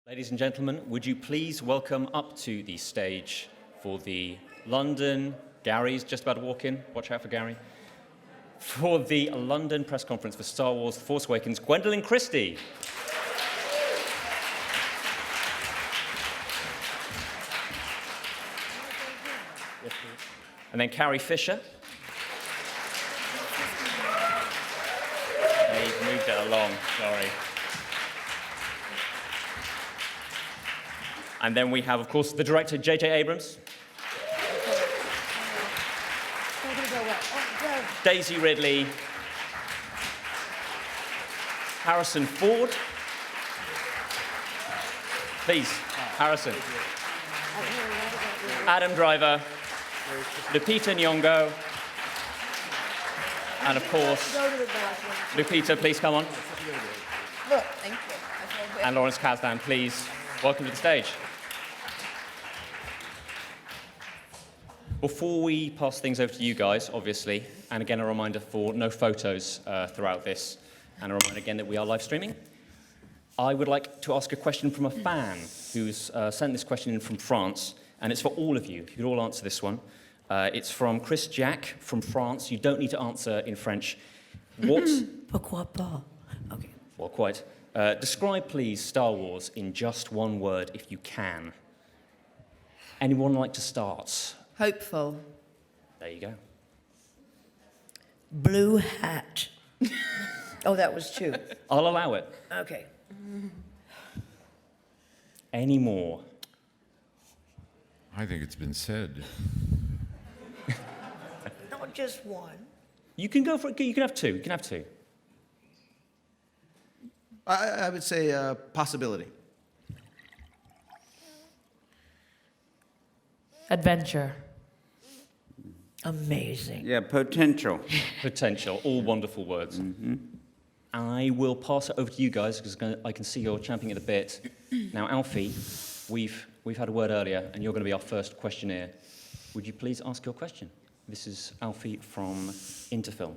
Ladies and gentlemen, would you please welcome up to the stage for the London, Gary's just about to walk in, watch out for Gary, for the London press conference for Star Wars The Force Awakens, Gwendoline Christie. And then Carrie Fisher. They've moved it along, sorry. And then we have, of course, the director, J.J. Abrams. Daisy Ridley. Harrison Ford. Please, Harrison. Adam Driver. Lupita Nyong'o. And, of course, Lupita, please come on. Look, thank you. And Lawrence Kasdan, please, welcome to the stage. Before we pass things over to you guys, obviously, and again a reminder for no photos throughout this, and a reminder again that we are live streaming, I would like to ask a question from a fan who's sent this question in from France, and it's for all of you. If you could all answer this one. It's from Chris Jack from France. You don't need to answer in French. What? Pourquoi pas? Okay. Well, quite. Describe, please, Star Wars in just one word, if you can. Anyone like to start? Hopeful. There you go. Blue hat. Oh, that was two. I'll allow it. Okay. Any more? I think it's been said. Not just one. You can go for it. You can have two. You can have two. I would say possibility. Adventure. Amazing. Yeah, potential. Potential. All wonderful words. Mm-hmm. I will pass it over to you guys because I can see you're champing at the bit. Now, Alfie, we've had a word earlier, and you're going to be our first questionnaire. Would you please ask your question? This is Alfie from Interfilm.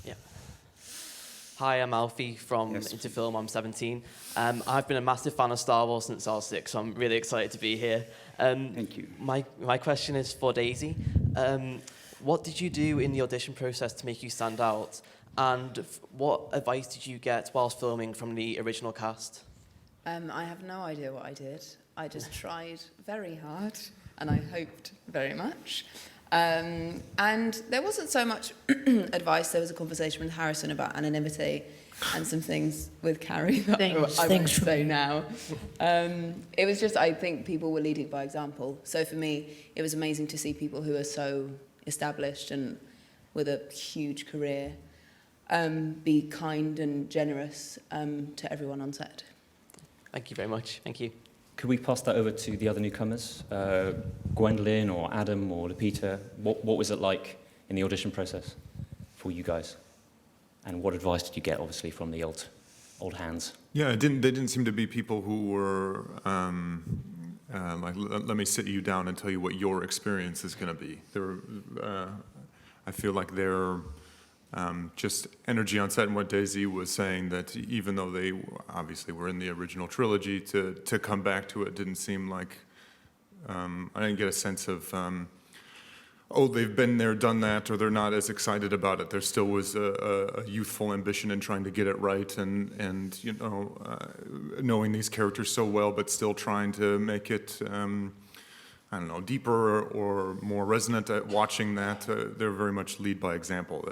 Yeah. Hi, I'm Alfie from Interfilm. I'm 17. I've been a massive fan of Star Wars since I was 6, so I'm really excited to be here. Thank you. My question is for Daisy. What did you do in the audition process to make you stand out? And what advice did you get whilst filming from the original cast? I have no idea what I did. I just tried very hard, and I hoped very much. And there wasn't so much advice. There was a conversation with Harrison about anonymity and some things with Carrie that I won't say now. It was just, I think people were leading by example. So for me, it was amazing to see people who are so established and with a huge career be kind and generous to everyone on set. Thank you very much. Thank you. Could we pass that over to the other newcomers? Gwendoline or Adam or Lupita? What was it like in the audition process for you guys? And what advice did you get, obviously, from the old hands? Yeah, they didn't seem to be people who were like, let me sit you down and tell you what your experience is going to be. I feel like they're just energy on set, and what Daisy was saying, that even though they obviously were in the original trilogy, to come back to it didn't seem like, I didn't get a sense of, oh, they've been there, done that, or they're not as excited about it. There still was a youthful ambition in trying to get it right, and you know, knowing these characters so well, but still trying to make it, I don't know, deeper or more resonant at watching that. They're very much lead by example,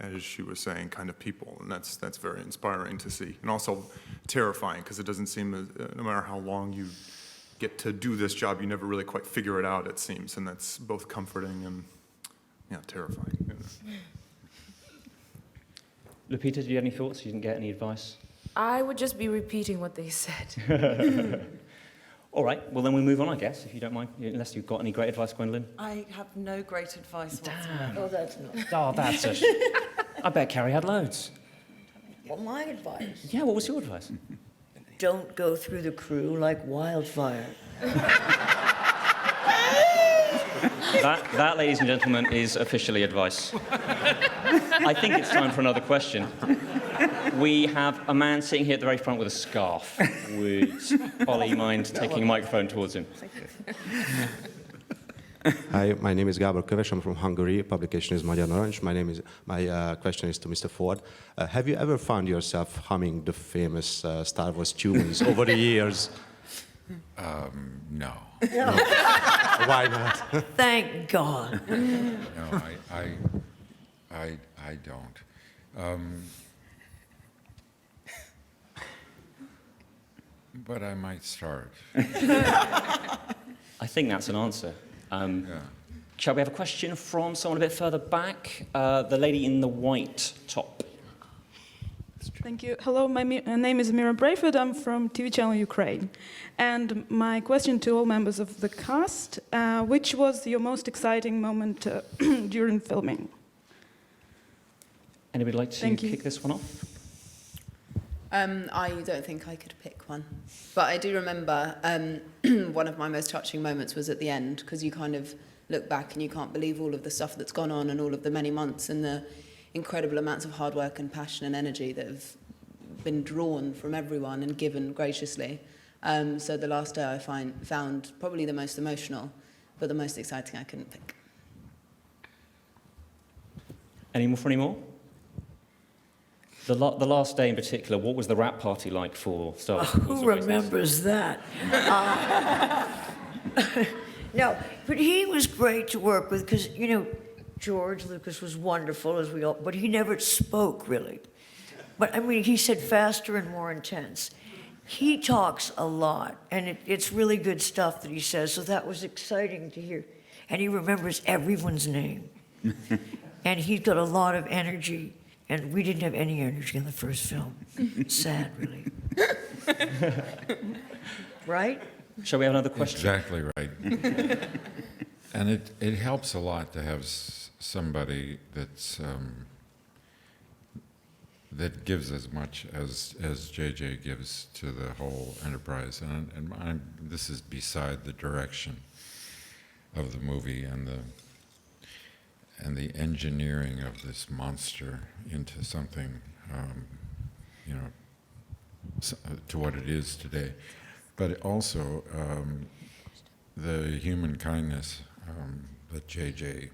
as she was saying, kind of people, and that's very inspiring to see, and also terrifying, because it doesn't seem, no matter how long you get to do this job, you never really quite figure it out, it seems, and that's both comforting and, yeah, terrifying. Lupita, do you have any thoughts? You didn't get any advice? I would just be repeating what they said. All right, well then we move on, I guess, if you don't mind, unless you've got any great advice, Gwendoline. I have no great advice Damn. Oh, that's not. Oh, that's a... I bet Carrie had loads. Well, my advice. Yeah, what was your advice? Don't go through the crew like wildfire. That, ladies and gentlemen, is officially advice. I think it's time for another question. we have a man sitting here at the very front with a scarf. Would Ollie mind taking a microphone towards him? Hi, my name is Gábor Köves. I'm from Hungary. Publication is Magyar Narancs. My question is to Mr. Ford. Have you ever found yourself humming the famous Star Wars tunes over the years? No. Why not? Thank God. No, I don't. But I might start. I think that's an answer. Yeah. Shall we have a question from someone a bit further back? The lady in the white top. Thank you. Hello, my name is Mira Brayford. I'm from TV channel Ukraine. And my question to all members of the cast, which was your most exciting moment during filming? Anybody like to kick this one off? I don't think I could pick one. But I do remember one of my most touching moments was at the end, because you kind of look back and you can't believe all of the stuff that's gone on and all of the many months and the incredible amounts of hard work and passion and energy that have been drawn from everyone and given graciously. So the last day I found probably the most emotional, but the most exciting I couldn't pick. Any more? The last day in particular, what was the wrap party like for Star Wars? Who remembers that? No, but he was great to work with because, you know, George Lucas was wonderful, as we all, but he never spoke, really. But, I mean, he said faster and more intense. He talks a lot, and it's really good stuff that he says, so that was exciting to hear. And he remembers everyone's name. And he's got a lot of energy, and we didn't have any energy in the first film. Sad, really. Right? Shall we have another question? Exactly right. And it helps a lot to have somebody that's that gives as much as JJ gives to the whole enterprise. And this is beside the direction of the movie and the engineering of this monster into something, you know, to what it is today. But also the human kindness that JJ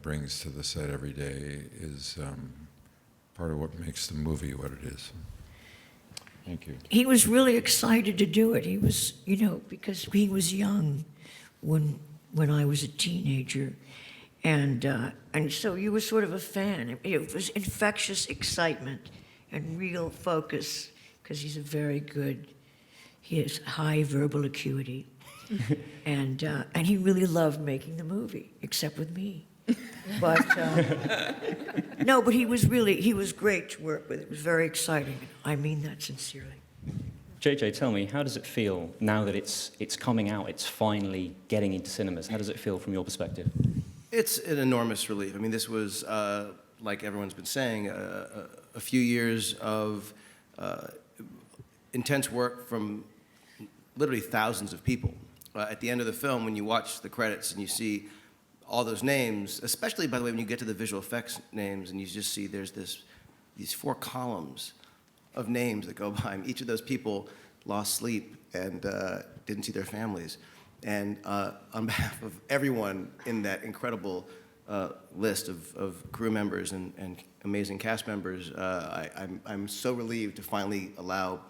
brings to the set every day is part of what makes the movie what it is. Thank you. He was really excited to do it. He was, you know, because he was young when I was a teenager. And so you were sort of a fan. It was infectious excitement and real focus, because he's a very good, he has high verbal acuity. And he really loved making the movie, except with me. But, no, but he was great to work with. It was very exciting. I mean that sincerely. JJ, tell me, how does it feel now that it's coming out, it's finally getting into cinemas? How does it feel from your perspective? It's an enormous relief. I mean, this was, like everyone's been saying, a few years of intense work from literally thousands of people. At the end of the film, when you watch the credits and you see all those names, especially, by the way, when you get to the visual effects names and you just see there's these 4 columns of names that go by, and each of those people lost sleep and didn't see their families. And on behalf of everyone in that incredible list of crew members and amazing cast members, I'm so relieved to finally allow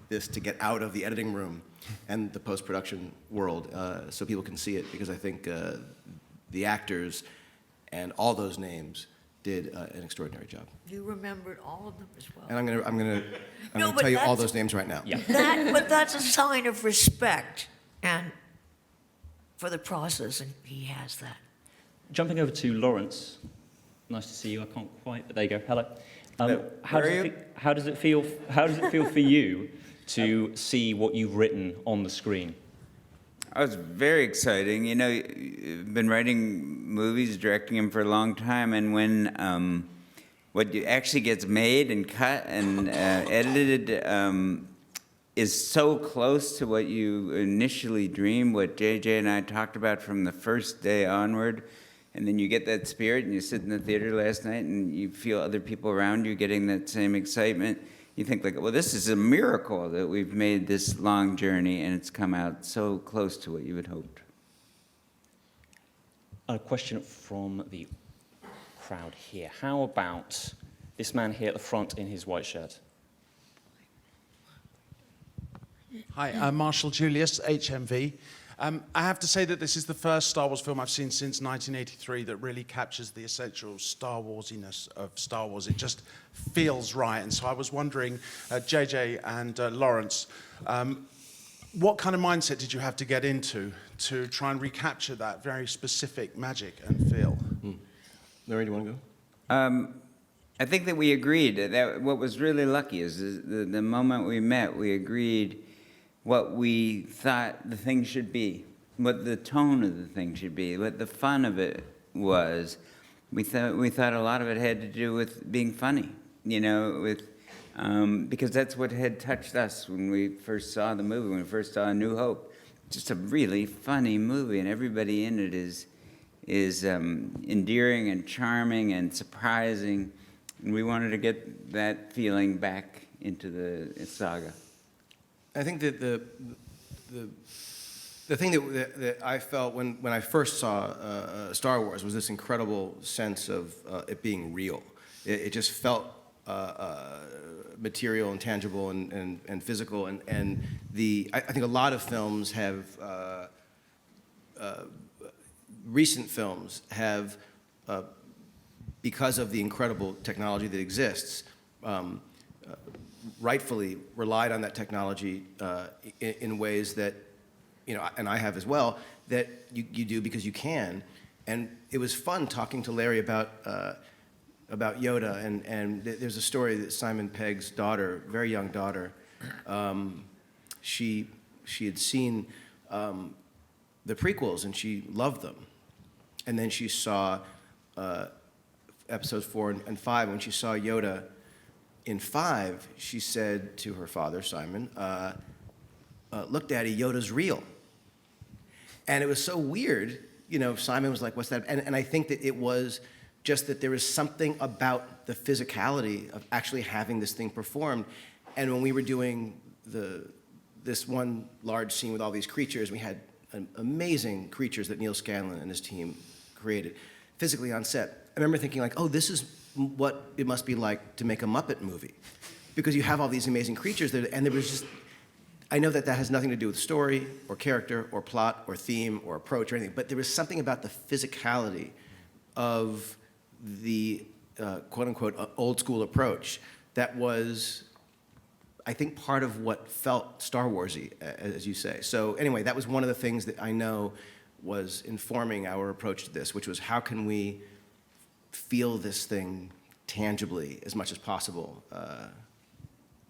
this to get out of the editing room and the post-production world so people can see it, because I think the actors and all those names did an extraordinary job. You remembered all of them as well. And I'm gonna tell you all those names right now. Yeah. But that's a sign of respect and for the process, and he has that. Jumping over to Lawrence. Nice to see you. I can't quite, but there you go. Hello. How does it feel for you to see what you've written on the screen? Oh, it's very exciting. You know, I've been writing movies, directing them for a long time, and when what actually gets made and cut and edited is so close to what you initially dreamed, what JJ and I talked about from the first day onward, And then you get that spirit, and you sit in the theater last night, and you feel other people around you getting that same excitement. You think like, well, this is a miracle that we've made this long journey, and it's come out so close to what you had hoped. A question from the crowd here. How about this man here at the front in his white shirt? Hi, I'm Marshall Julius, HMV. I have to say that this is the first Star Wars film I've seen since 1983 that really captures the essential Star Warsiness of Star Wars. It just feels right. And so I was wondering, JJ and Lawrence, what kind of mindset did you have to get into to try and recapture that very specific magic and feel? Larry, do you want to go? I think that we agreed that what was really lucky is the moment we met, we agreed what we thought the thing should be, what the tone of the thing should be, what the fun of it was. We thought a lot of it had to do with being funny, you know, because that's what had touched us when we first saw the movie, when we first saw A New Hope. Just a really funny movie, and everybody in it is endearing and charming and surprising, and we wanted to get that feeling back into the saga. I think that the thing that I felt when I first saw Star Wars was this incredible sense of it being real. It just felt material and tangible and physical. And I think a lot of films have, recent films have, because of the incredible technology that exists, rightfully relied on that technology in ways that, you know, and I have as well, that you do because you can. And it was fun talking to Larry about Yoda, and there's a story that Simon Pegg's daughter, very young daughter, she had seen the prequels and she loved them. And then she saw episodes 4 and 5. When she saw Yoda in 5, she said to her father, Simon, look, Daddy, Yoda's real. And it was so weird. You know, Simon was like, what's that? And I think that it was just that there was something about the physicality of actually having this thing performed. And when we were doing this one large scene with all these creatures, we had amazing creatures that Neil Scanlon and his team created physically on set. I remember thinking like, oh, this is what it must be like to make a Muppet movie, because you have all these amazing creatures there, and there was just, I know that has nothing to do with story or character or plot or theme or approach or anything, but there was something about the physicality of the quote-unquote old school approach that was, I think, part of what felt Star Wars-y, as you say. So anyway, that was one of the things that I know was informing our approach to this, which was how can we feel this thing tangibly as much as possible,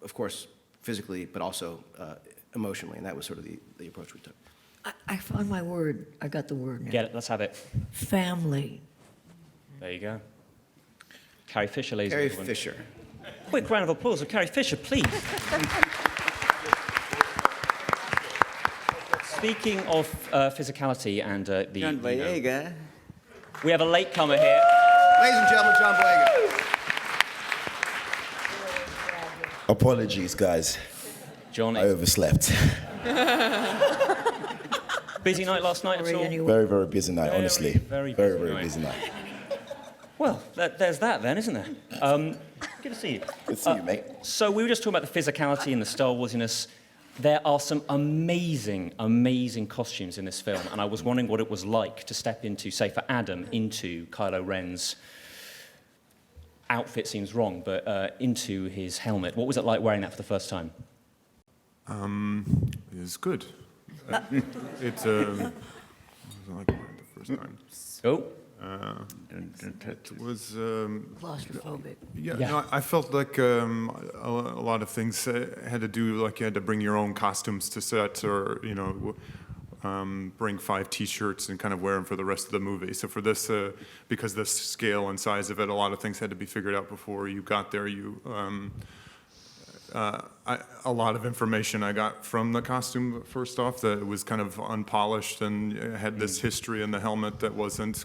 of course, physically, but also emotionally, and that was sort of the approach we took. I found my word. I got the word now. Get it, let's have it. Family. There you go. Carrie Fisher, ladies Carrie and gentlemen. Fisher. Quick round of applause for Carrie Fisher, please. Speaking of physicality and the... John Boyega. We have a latecomer here. Ladies and gentlemen, John Boyega. Apologies, guys. John, I overslept. busy night last night at all? Very, very busy night, honestly. Very busy night. Well, there's that then, isn't there? Good to see you. Good to see you, mate. So we were just talking about the physicality and the Star Warsiness. There are some amazing, amazing costumes in this film, and I was wondering what it was like to step into, say, for Adam, into Kylo Ren's outfit seems wrong, but into his helmet. What was it like wearing that for the first time? It was good. It was like the first time. Oh. It was Claustrophobic. Yeah. No, I felt like a lot of things had to do, like you had to bring your own costumes to set, or you know, bring 5 T-shirts and kind of wear them for the rest of the movie. So for this, because the scale and size of it, a lot of things had to be figured out before you got there. A lot of information I got from the costume, first off, that it was kind of unpolished and had this history in the helmet that wasn't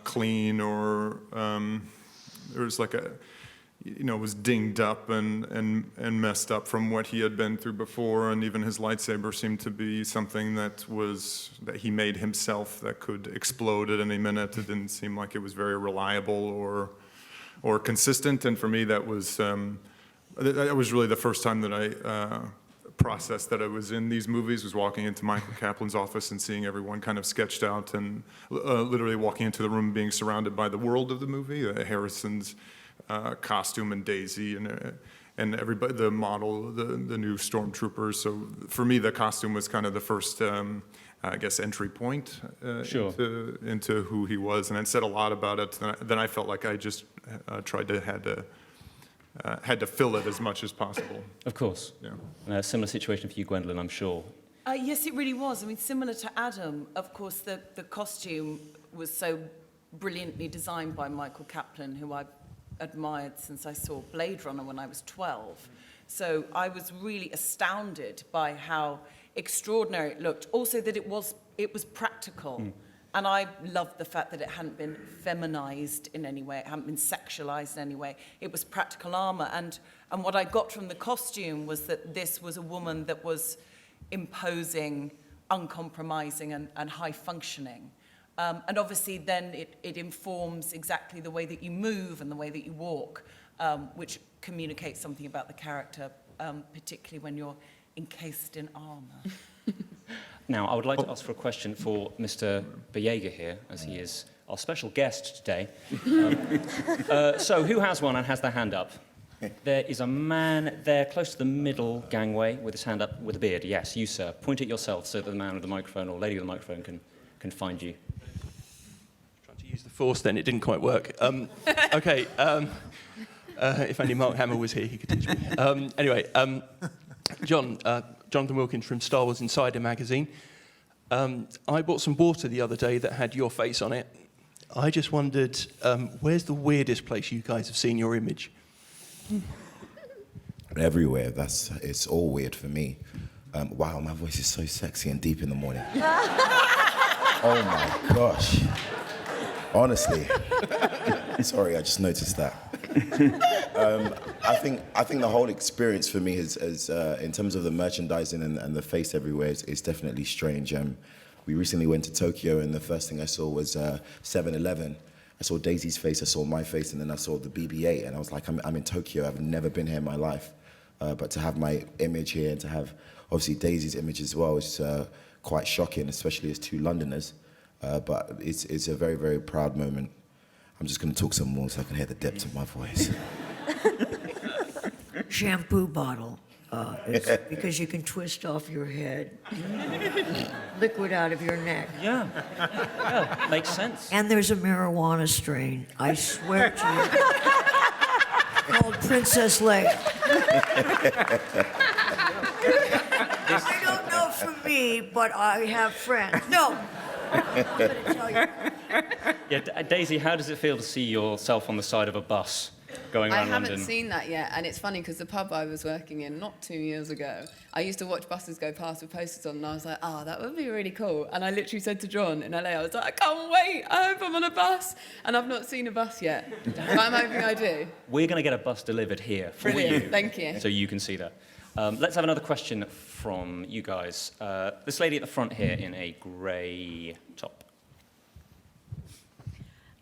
clean or there was like a, was dinged up and messed up from what he had been through before, and even his lightsaber seemed to be something that he made himself that could explode at any minute. It didn't seem like it was very reliable or consistent, and for me that was really the first time that I processed that I was in these movies, was walking into Michael Kaplan's office and seeing everyone kind of sketched out, and literally walking into the room being surrounded by the world of the movie, Harrison's costume and Daisy and everybody, the model, the new stormtroopers. So for me, the costume was kind of the first, I guess, entry point into who he was, and it said a lot about it. Then I felt like I just had to fill it as much as possible. Of course. Yeah. And a similar situation for you, Gwendoline, I'm sure. Yes, it really was. I mean, similar to Adam, of course, the costume was so brilliantly designed by Michael Kaplan, who I've admired since I saw Blade Runner when I was 12. So I was really astounded by how extraordinary it looked. Also that it was practical. And I loved the fact that it hadn't been feminized in any way, it hadn't been sexualized in any way. It was practical armor. And what I got from the costume was that this was a woman that was imposing, uncompromising, and high functioning. And obviously then it informs exactly the way that you move and the way that you walk, which communicates something about the character, particularly when you're encased in armor. Now, I would like to ask for a question for Mr. Boyega here, as he is our special guest today. So who has one and has their hand up? There is a man there close to the middle gangway with his hand up with a beard. Yes, you, sir. Point it yourself so that the man with the microphone or lady with the microphone can find you. Trying to use the force then, it didn't quite work. Okay, if only Mark Hamill was here, he could teach me. Anyway, Jonathan Wilkins from Star Wars Insider magazine. I bought some water the other day that had your face on it. I just wondered, where's the weirdest place you guys have seen your image? Everywhere. It's all weird for me. Wow, my voice is so sexy and deep in the morning. Oh my gosh. Honestly. Sorry, I just noticed that. I think the whole experience for me is in terms of the merchandising and the face everywhere is definitely strange. We recently went to Tokyo, and the first thing I saw was 7-Eleven. I saw Daisy's face, I saw my face, and then I saw the BB-8, and I was like, I'm in Tokyo, I've never been here in my life. But to have my image here and to have, obviously, Daisy's image as well is quite shocking, especially as two Londoners. But it's a very, very proud moment. I'm just going to talk some more so I can hear the depth of my voice. Shampoo bottle. It's because you can twist off your head. Liquid out of your neck. Yeah, makes sense. And there's a marijuana strain, I swear to you, called Princess Leia. I don't know for me, but I have friends. No. I'm gonna tell you. Yeah, Daisy, how does it feel to see yourself on the side of a bus going around London? I haven't seen that yet, and it's funny because the pub I was working in not 2 years ago, I used to watch buses go past with posters on, and I was like, that would be really cool. And I literally said to John in LA, I was like, I can't wait, I hope I'm on a bus. And I've not seen a bus yet, but I'm hoping I do. We're going to get a bus delivered here for Brilliant, you. thank you. So you can see that. Let's have another question from you guys. This lady at the front here in a grey top.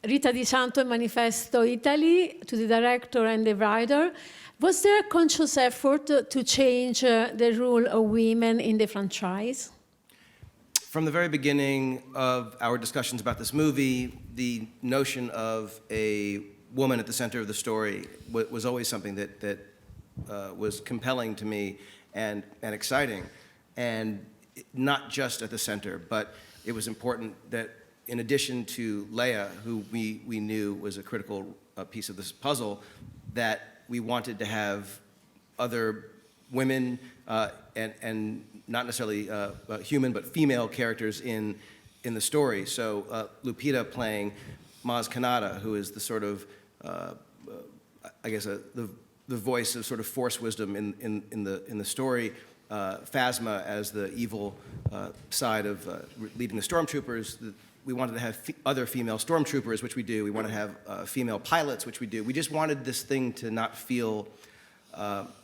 Rita Di Santo, Manifesto Italy, to the director and the writer. Was there a conscious effort to change the role of women in the franchise? From the very beginning of our discussions about this movie, the notion of a woman at the center of the story was always something that was compelling to me and exciting. And not just at the center, but it was important that in addition to Leia, who we knew was a critical piece of this puzzle, that we wanted to have other women and not necessarily human, but female characters in the story. So Lupita playing Maz Kanata, who is the sort of, I guess, the voice of sort of Force wisdom in the story, Phasma as the evil side of leading the stormtroopers. We wanted to have other female stormtroopers, which we do. We wanted to have female pilots, which we do. We just wanted this thing to not feel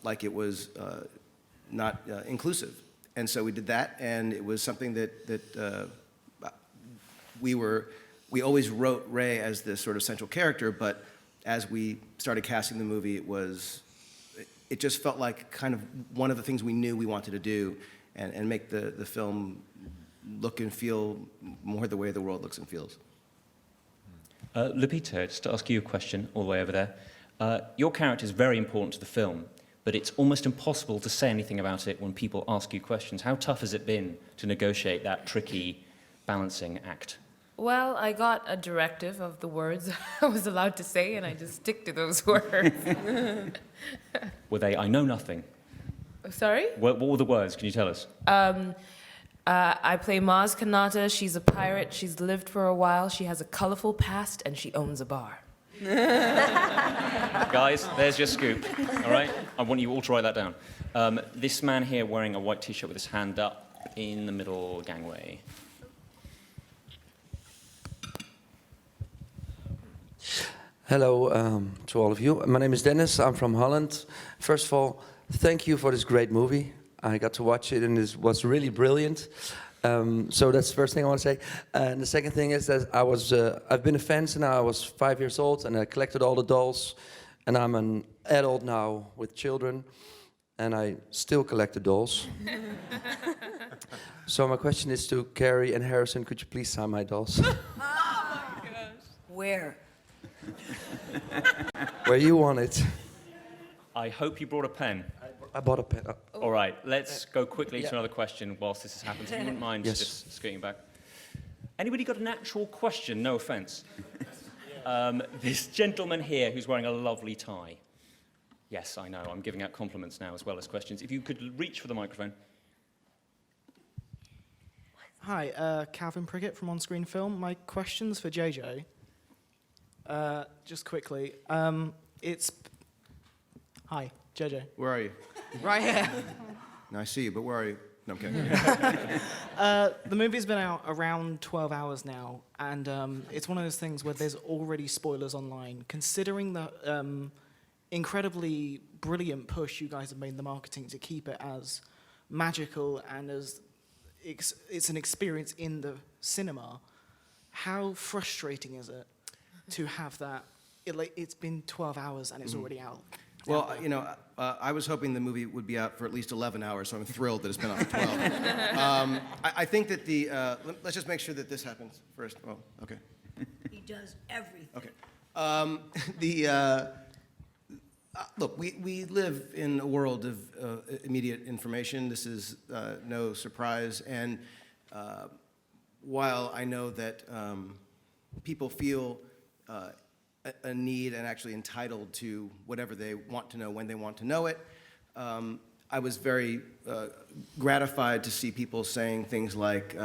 like it was not inclusive. And so we did that, and it was something that we always wrote Rey as this sort of central character, but as we started casting the movie, it just felt like kind of one of the things we knew we wanted to do, and make the film look and feel more the way the world looks and feels. Lupita, just to ask you a question all the way over there. Your character is very important to the film, but it's almost impossible to say anything about it when people ask you questions. How tough has it been to negotiate that tricky balancing act? Well, I got a directive of the words I was allowed to say, and I just stick to those words. Were they, I know nothing? Sorry? What were the words? Can you tell us? I play Maz Kanata. She's a pirate. She's lived for a while. She has a colorful past, and she owns a bar. Guys, there's your scoop, all right? I want you all to write that down. This man here wearing a white T-shirt with his hand up in the middle gangway. Hello to all of you. My name is Dennis. I'm from Holland. First of all, thank you for this great movie. I got to watch it, and it was really brilliant. So that's the first thing I want to say. And the second thing is that I've been a fan since I was 5 years old, and I collected all the dolls. And I'm an adult now with children, and I still collect the dolls. So my question is to Carrie and Harrison, could you please sign my dolls? Oh my gosh. Where? Where you want it. I hope you brought a pen. I bought a pen. All right, let's go quickly to another question whilst this is happening. If you wouldn't mind Yes. just scooting back. Anybody got an actual question? No offence. This gentleman here who's wearing a lovely tie. Yes, I know, I'm giving out compliments now as well as questions. If you could reach for the microphone. Hi, Calvin Prickett from On Screen Film. My question's for JJ. Just quickly, Hi, JJ. Where are you? Right here. No, I see you, but where are you? No, I'm kidding. The movie's been out around 12 hours now, and it's one of those things where there's already spoilers online. Considering the incredibly brilliant push you guys have made in the marketing to keep it as magical and as it's an experience in the cinema, how frustrating is it to have that? It's been 12 hours and it's already out. Well, you know, I was hoping the movie would be out for at least 11 hours, so I'm thrilled that it's been out for 12. I think that let's just make sure that this happens first. Oh, okay. He does everything. Okay. Look, we live in a world of immediate information. This is no surprise. And while I know that people feel a need and actually entitled to whatever they want to know when they want to know it, I was very gratified to see people saying things like,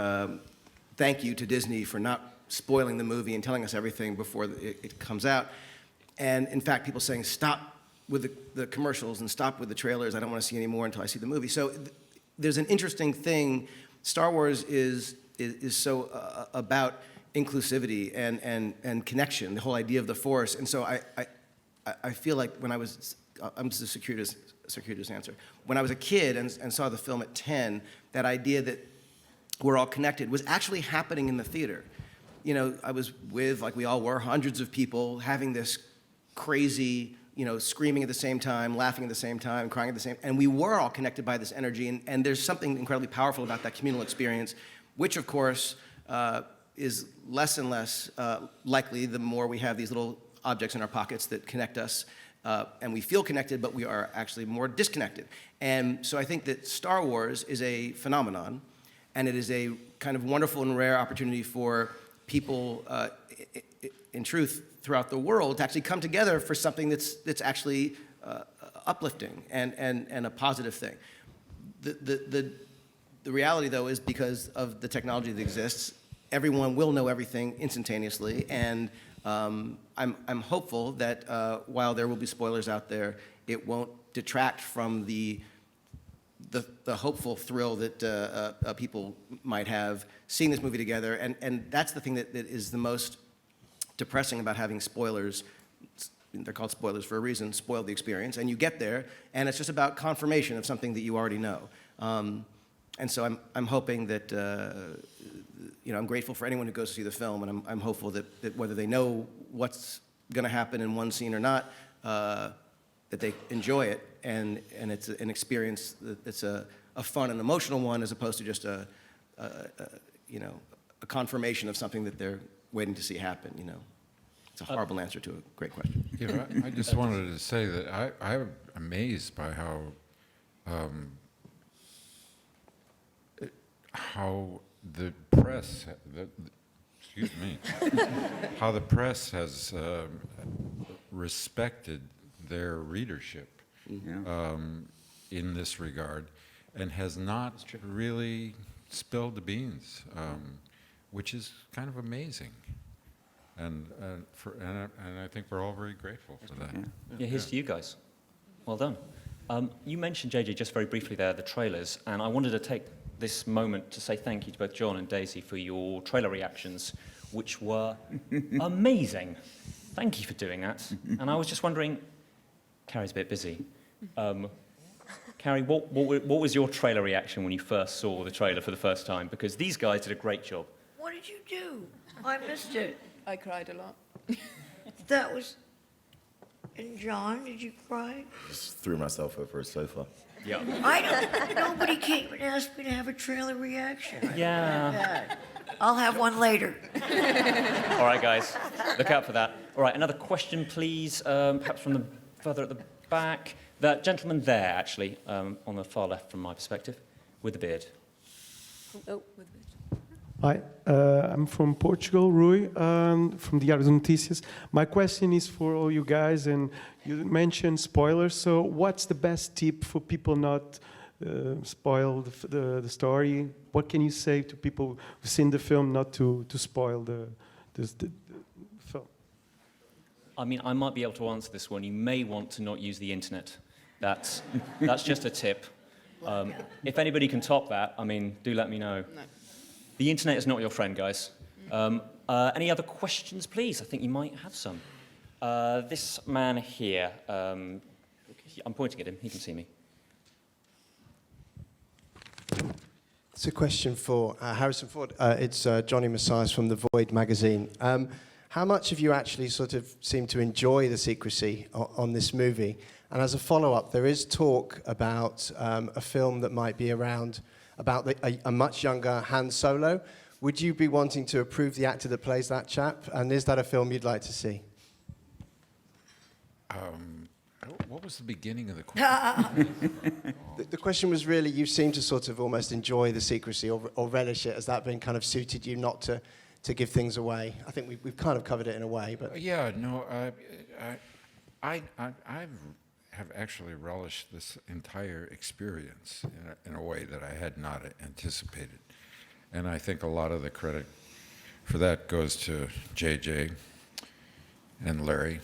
thank you to Disney for not spoiling the movie and telling us everything before it comes out. And in fact, people saying, stop with the commercials and stop with the trailers. I don't want to see any more until I see the movie. So there's an interesting thing. Star Wars is so about inclusivity and connection, the whole idea of the Force. And so I feel like when I was, I'm just a circuitous answer. When I was a kid and saw the film at 10, that idea that we're all connected was actually happening in the theater. You know, I was with, like we all were, hundreds of people having this crazy, you know, screaming at the same time, laughing at the same time, crying at the same time, and we were all connected by this energy, and there's something incredibly powerful about that communal experience, which of course is less and less likely the more we have these little objects in our pockets that connect us, and we feel connected, but we are actually more disconnected. And so I think that Star Wars is a phenomenon, and it is a kind of wonderful and rare opportunity for people, in truth, throughout the world to actually come together for something that's actually uplifting and a positive thing. The reality, though, is because of the technology that exists, everyone will know everything instantaneously, and I'm hopeful that while there will be spoilers out there, it won't detract from the the hopeful thrill that people might have seeing this movie together. And that's the thing that is the most depressing about having spoilers. They're called spoilers for a reason, spoil the experience. And you get there, and it's just about confirmation of something that you already know. And so I'm hoping that, I'm grateful for anyone who goes to see the film, and I'm hopeful that whether they know what's going to happen in one scene or not, that they enjoy it, and it's an experience that's a fun and emotional one, as opposed to just a confirmation of something that they're waiting to see happen. It's a horrible answer to a great question. Yeah, I just wanted to say that I'm amazed by how the press, excuse me, how the press has respected their readership in this regard, and has not really spilled the beans, which is kind of amazing. And I think we're all very grateful for that. Yeah, here's to you guys. Well done. You mentioned, JJ, just very briefly there, the trailers, and I wanted to take this moment to say thank you to both John and Daisy for your trailer reactions, which were amazing. Thank you for doing that. And I was just wondering, Carrie's a bit busy. Carrie, what was your trailer reaction when you first saw the trailer for the first time? Because these guys did a great job. What did you do? I missed it. I cried a lot. That was... And John, did you cry? Just threw myself over a sofa. Yeah. Nobody came and asked me to have a trailer reaction. Yeah. I'll have one later. All right, guys, look out for that. All right, another question, please, perhaps from the further at the back. That gentleman there, actually, on the far left from my perspective, with the beard. Oh, with the beard. Hi, I'm from Portugal, Rui, from Diário de Notícias. My question is for all you guys, and you mentioned spoilers, so what's the best tip for people not spoil the story? What can you say to people who've seen the film not to spoil the film? I mean, I might be able to answer this one. You may want to not use the internet. That's just a tip. If anybody can top that, I mean, do let me know. No. The internet is not your friend, guys. Any other questions, please? I think you might have some. This man here, I'm pointing at him, he can see me. It's a question for Harrison Ford. It's Johnny Messias from The Void magazine. How much have you actually sort of seemed to enjoy the secrecy on this movie? And as a follow-up, there is talk about a film that might be around about a much younger Han Solo. Would you be wanting to approve the actor that plays that chap? And is that a film you'd like to see? What was the beginning of the question? The question was really, you seem to sort of almost enjoy the secrecy or relish it. Has that been kind of suited you not to give things away? I think we've kind of covered it in a way, but... Yeah, no, I have actually relished this entire experience in a way that I had not anticipated. And I think a lot of the credit for that goes to JJ and Larry.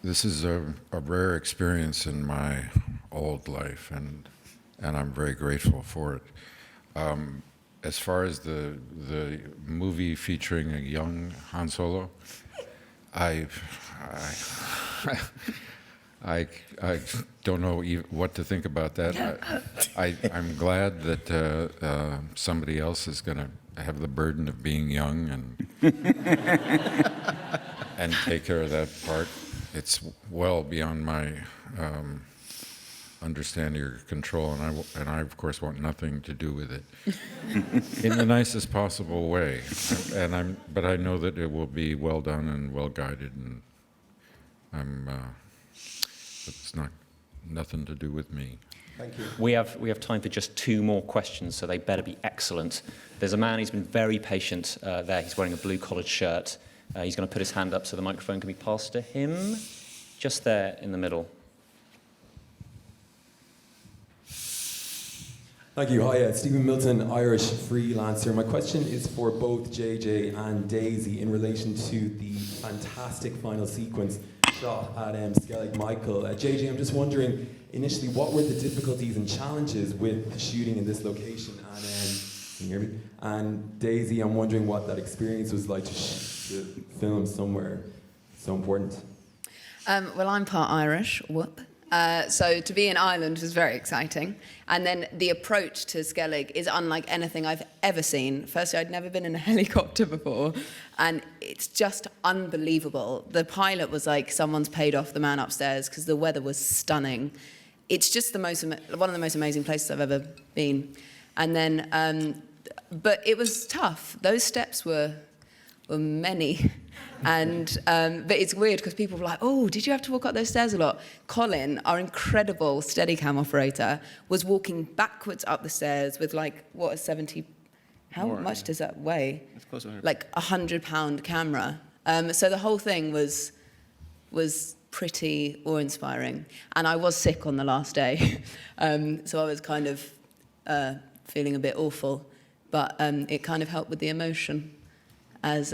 This is a rare experience in my old life, and I'm very grateful for it. As far as the movie featuring a young Han Solo, I don't know what to think about that. I'm glad that somebody else is going to have the burden of being young and take care of that part. It's well beyond my understanding or control, and I of course want nothing to do with it in the nicest possible way. But I know that it will be well done and well guided, and it's nothing to do with me. Thank you. We have time for just 2 more questions, so they better be excellent. There's a man, he's been very patient there. He's wearing a blue collared shirt. He's going to put his hand up so the microphone can be passed to him. Just there in the middle. Thank you. Hi, Stephen Milton, Irish freelancer. My question is for both JJ and Daisy in relation to the fantastic final sequence shot at Skellig Michael. JJ, I'm just wondering, initially, what were the difficulties and challenges with the shooting in this location? And can you hear me? And Daisy, I'm wondering what that experience was like to film somewhere so important. Well, I'm part Irish, whoop. So to be in Ireland was very exciting. And then the approach to Skellig is unlike anything I've ever seen. Firstly, I'd never been in a helicopter before, and it's just unbelievable. The pilot was like, someone's paid off the man upstairs because the weather was stunning. It's just one of the most amazing places I've ever been. And then, but it was tough. Those steps were many. And but it's weird because people were like, oh, did you have to walk up those stairs a lot? Colin, our incredible Steadicam operator, was walking backwards up the stairs with like, what, a 70, how much does that weigh? It's close to 100. Like a 100-pound camera. So the whole thing was pretty awe-inspiring. And I was sick on the last day. So I was kind of feeling a bit awful. But it kind of helped with the emotion as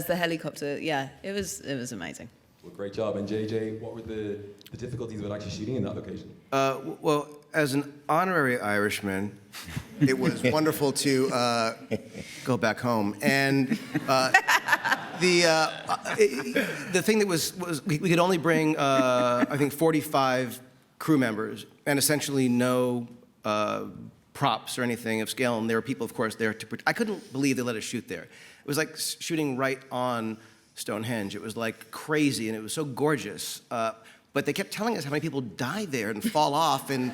the helicopter, yeah, it was amazing. Well, great job. And JJ, what were the difficulties with actually shooting in that location? Well, as an honorary Irishman, it was wonderful to go back home. And the thing that was we could only bring, I think, 45 crew members, and essentially no props or anything of scale. And there were people, of course, there to. I couldn't believe they let us shoot there. It was like shooting right on Stonehenge. It was like crazy, and it was so gorgeous. But they kept telling us how many people die there and fall off, and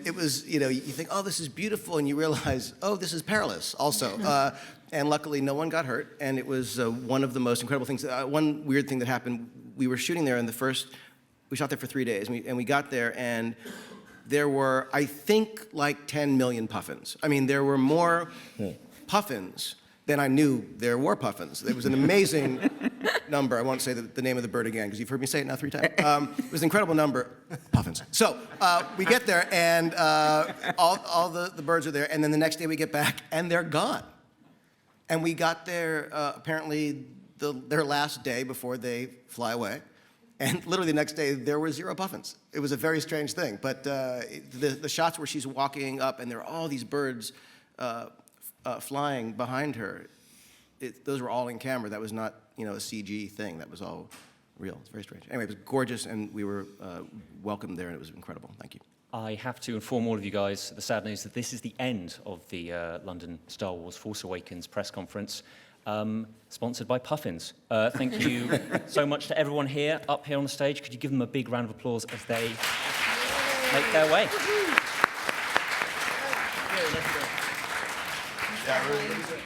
it was, you think, oh, this is beautiful, and you realize, oh, this is perilous also. And luckily, no one got hurt, and it was one of the most incredible things. One weird thing that happened, we were shooting there, and we shot there for 3 days, and we got there, and there were, I think, like 10 million puffins. I mean, there were more puffins than I knew there were puffins. It was an amazing number. I won't say the name of the bird again, because you've heard me say it now 3 times. It was an incredible number. Puffins. So we get there, and all the birds are there, and then the next day we get back, and they're gone. And we got there, apparently, their last day before they fly away. And literally the next day, there were 0 puffins. It was a very strange thing. But the shots where she's walking up, and there are all these birds flying behind her, those were all in camera. That was not, a CG thing. That was all real. It's very strange. Anyway, it was gorgeous, and we were welcomed there, and it was incredible. Thank you. I have to inform all of you guys the sad news that this is the end of the London Star Wars Force Awakens press conference, sponsored by Puffins. Thank you so much to everyone up here on the stage. Could you give them a big round of applause as they make their way? Yeah, really.